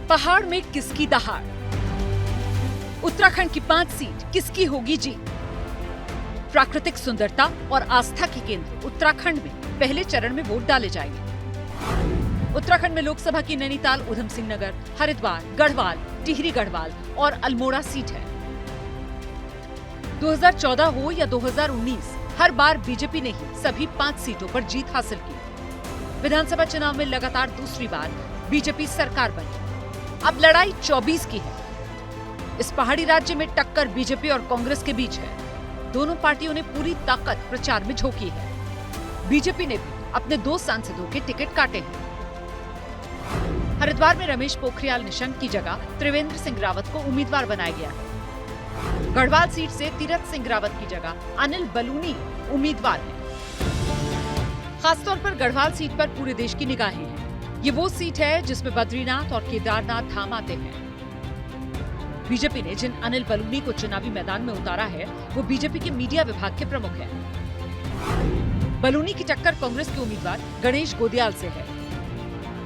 पहाड़ में किसकी दहाड़? उत्तराखंड की 5 सीट किसकी होगी जीत? प्राकृतिक सुंदरता और आस्था के केंद्र उत्तराखंड में पहले चरण में वोट डाले जाएंगे। उत्तराखंड में लोकसभा की नैनीताल, उधम सिंह नगर, हरिद्वार, गढ़वाल, टिहरी गढ़वाल और अल्मोड़ा सीट है। 2014 हो या 2019, हर बार बीजेपी ने ही सभी 5 सीटों पर जीत हासिल की। विधानसभा चुनाव में लगातार दूसरी बार बीजेपी सरकार बनी। अब लड़ाई 24 की है। इस पहाड़ी राज्य में टक्कर बीजेपी और कांग्रेस के बीच है। दोनों पार्टियों ने पूरी ताकत प्रचार में झोंकी है। बीजेपी ने भी अपने 2 सांसदों के टिकट काटे हैं। हरिद्वार में रमेश पोखरियाल निशंक की जगह त्रिवेंद्र सिंह रावत को उम्मीदवार बनाया गया है। गढ़वाल सीट से तीरथ सिंह रावत की जगह अनिल बलूनी उम्मीदवार हैं। खासतौर पर गढ़वाल सीट पर पूरे देश की निगाहें हैं। ये वो सीट है जिसमें बद्रीनाथ और केदारनाथ धाम आते हैं। बीजेपी ने जिन अनिल बलूनी को चुनावी मैदान में उतारा है, वो बीजेपी के मीडिया विभाग के प्रमुख हैं। बलूनी की टक्कर कांग्रेस के उम्मीदवार गणेश गोदियाल से है।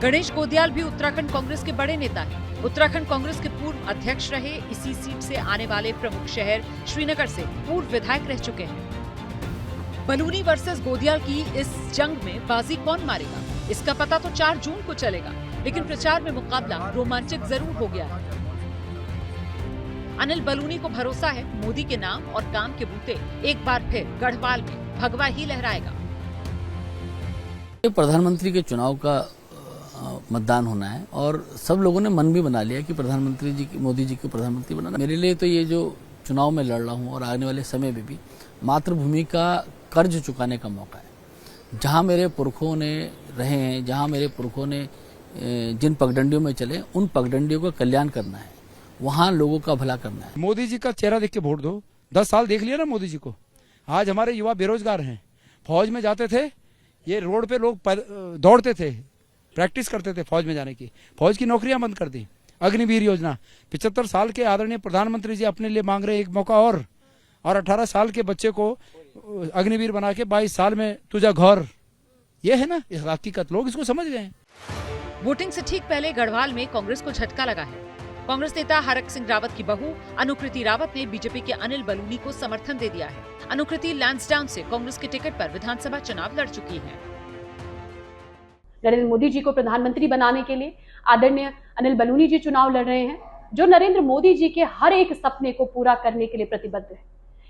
गणेश गोदियाल भी उत्तराखंड कांग्रेस के बड़े नेता हैं। उत्तराखंड कांग्रेस के पूर्व अध्यक्ष रहे। इसी सीट से आने वाले प्रमुख शहर श्रीनगर से पूर्व विधायक रह चुके हैं। बलूनी वर्सेस गोदियाल की इस जंग में बाजी कौन मारेगा, इसका पता तो 4 जून को चलेगा, लेकिन प्रचार में मुकाबला रोमांचक जरूर हो गया है। अनिल बलूनी को भरोसा है, मोदी के नाम और काम के बूते एक बार फिर गढ़वाल में भगवा ही लहराएगा। प्रधानमंत्री के चुनाव का मतदान होना है और सब लोगों ने मन भी बना लिया कि प्रधानमंत्री जी, मोदी जी को प्रधानमंत्री बनाना। मेरे लिए तो ये जो चुनाव में लड़ रहा हूँ और आने वाले समय में भी मातृभूमि का कर्ज चुकाने का मौका है। जहाँ मेरे पुरखों ने रहे हैं, जहाँ मेरे पुरखों ने जिन पगडंडियों में चले, उन पगडंडियों का कल्याण करना है, वहाँ लोगों का भला करना है। मोदी जी का चेहरा देख के वोट दो। 10 साल देख लिया ना मोदी जी को। आज हमारे युवा बेरोजगार हैं। फौज में जाते थे, ये रोड पे लोग दौड़ते थे, प्रैक्टिस करते थे फौज में जाने की। फौज की नौकरियां बंद कर दी। अग्निवीर योजना 75 साल के आदरणीय प्रधानमंत्री जी अपने लिए मांग रहे एक मौका और 18 साल के बच्चे को अग्निवीर बना के 22 साल में तुझा घर। ये है ना इस हकीकत, लोग इसको समझ गए हैं। वोटिंग से ठीक पहले गढ़वाल में कांग्रेस को झटका लगा है। कांग्रेस नेता हरक सिंह रावत की बहू अनुकृति रावत ने बीजेपी के अनिल बलूनी को समर्थन दे दिया है। अनुकृति लैंसडाउन से कांग्रेस के टिकट पर विधानसभा चुनाव लड़ चुकी है। नरेंद्र मोदी जी को प्रधानमंत्री बनाने के लिए आदरणीय अनिल बलूनी जी चुनाव लड़ रहे हैं, जो नरेंद्र मोदी जी के हर एक सपने को पूरा करने के लिए प्रतिबद्ध है।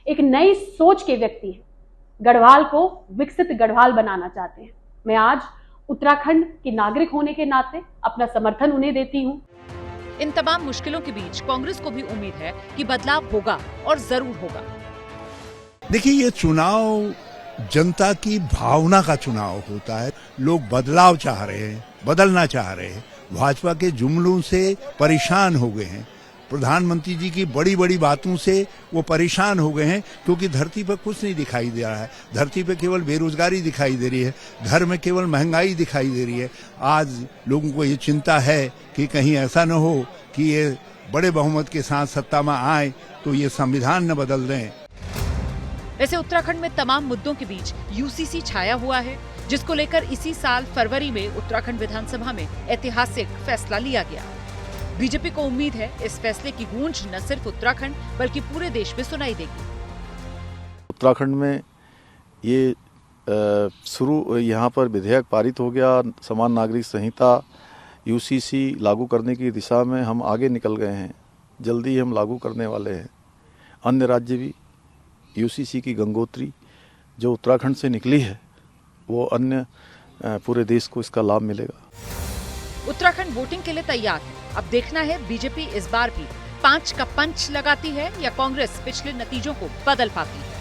एक नई सोच के व्यक्ति हैं। गढ़वाल को विकसित गढ़वाल बनाना चाहते हैं। मैं आज उत्तराखंड की नागरिक होने के नाते अपना समर्थन उन्हें देती हूँ। इन तमाम मुश्किलों के बीच कांग्रेस को भी उम्मीद है कि बदलाव होगा और जरूर होगा। देखिए, ये चुनाव जनता की भावना का चुनाव होता है। लोग बदलाव चाह रहे हैं, बदलना चाह रहे हैं। भाजपा के जुमलों से परेशान हो गए हैं। प्रधानमंत्री जी की बड़ी बड़ी बातों से वो परेशान हो गए हैं, क्योंकि धरती पर कुछ नहीं दिखाई दे रहा है। धरती पर केवल बेरोजगारी दिखाई दे रही है, घर में केवल महंगाई दिखाई दे रही है। आज लोगों को ये चिंता है कि कहीं ऐसा न हो कि ये बड़े बहुमत के साथ सत्ता में आए तो ये संविधान न बदल दें। वैसे उत्तराखंड में तमाम मुद्दों के बीच यूसीसी छाया हुआ है, जिसको लेकर इसी साल फरवरी में उत्तराखंड विधानसभा में ऐतिहासिक फैसला लिया गया। बीजेपी को उम्मीद है इस फैसले की गूंज न सिर्फ उत्तराखंड बल्कि पूरे देश में सुनाई देगी। उत्तराखंड में ये यहाँ पर विधेयक पारित हो गया। समान नागरिक संहिता यूसीसी लागू करने की दिशा में हम आगे निकल गए हैं। जल्दी हम लागू करने वाले हैं। अन्य राज्य भी यूसीसी की गंगोत्री जो उत्तराखंड से निकली है, वो अन्य पूरे देश को इसका लाभ मिलेगा। उत्तराखंड वोटिंग के लिए तैयार है। अब देखना है बीजेपी इस बार भी 5 का पंच लगाती है या कांग्रेस पिछले नतीजों को बदल पाती है।